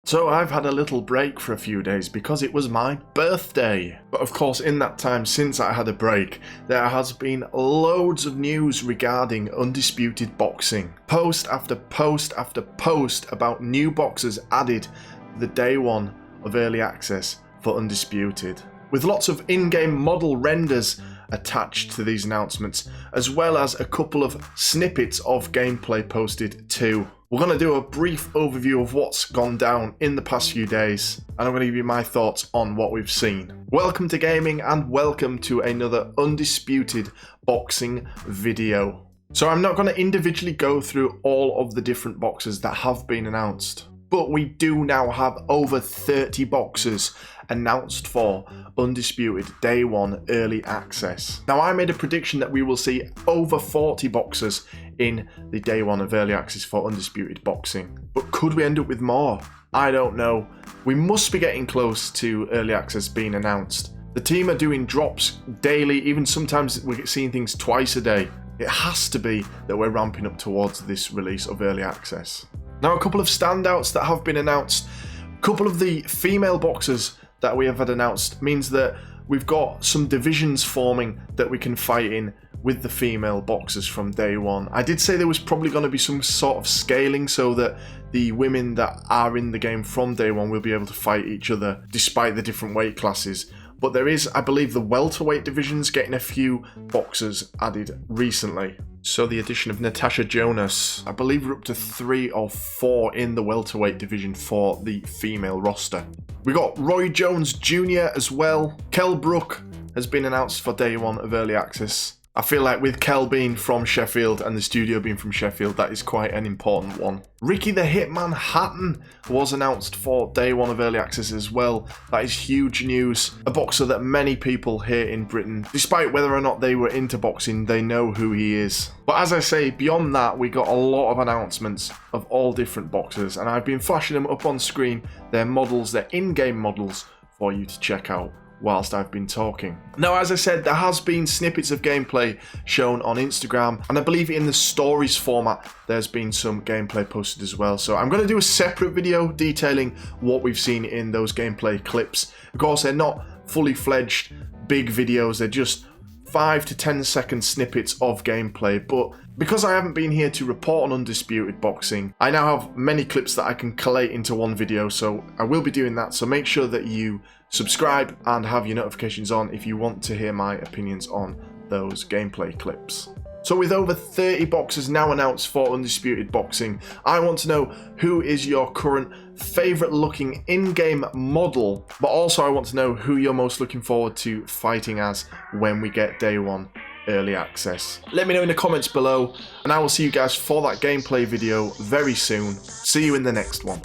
So I've had a little break for a few days because it was my birthday. But of course, in that time since I had a break, there has been loads of news regarding Undisputed boxing. Post after post after post about new boxers added to the day one of early access for Undisputed, with lots of in-game model renders attached to these announcements, as well as a couple of snippets of gameplay posted too. We're going to do a brief overview of what's gone down in the past few days, and I'm going to give you my thoughts on what we've seen. Welcome to gaming and welcome to another Undisputed boxing video. So I'm not going to individually go through all of the different boxes that have been announced, but we do now have over 30 boxes announced for Undisputed Day 1 Early Access. Now, I made a prediction that we will see over 40 boxes in the Day 1 of Early Access for Undisputed Boxing. But could we end up with more? I don't know. We must be getting close to Early Access being announced. The team are doing drops daily, even sometimes we're seeing things twice a day. It has to be that we're ramping up towards this release of Early Access. Now, a couple of standouts that have been announced. A couple of the female boxers that we have had announced means that we've got some divisions forming that we can fight in with the female boxers from day one. I did say there was probably going to be some sort of scaling so that the women that are in the game from day one will be able to fight each other despite the different weight classes. But there is, I believe, the welterweight division's getting a few boxers added recently. So the addition of Natasha Jonas, I believe we're up to 3 or 4 in the welterweight division for the female roster. We got Roy Jones Jr. as well. Kell Brook has been announced for day 1 of early access. I feel like with Kell being from Sheffield and the studio being from Sheffield, that is quite an important one. Ricky the Hitman Hatton was announced for day 1 of early access as well. That is huge news. A boxer that many people here in Britain, despite whether or not they were into boxing, they know who he is. But as I say, beyond that, we got a lot of announcements of all different boxers, and I've been flashing them up on screen. They're models, they're in-game models for you to check out whilst I've been talking. Now, as I said, there has been snippets of gameplay shown on Instagram, and I believe in the stories format there's been some gameplay posted as well. So I'm going to do a separate video detailing what we've seen in those gameplay clips. Of course, they're not fully fledged big videos, they're just 5 to 10 second snippets of gameplay, but because I haven't been here to report on Undisputed boxing, I now have many clips that I can collate into one video, so I will be doing that. So make sure that you subscribe and have your notifications on if you want to hear my opinions on those gameplay clips. So with over 30 boxers now announced for Undisputed boxing, I want to know who is your current favourite looking in-game model, but also I want to know who you're most looking forward to fighting as when we get day 1 early access. Let me know in the comments below, and I will see you guys for that gameplay video very soon. See you in the next one.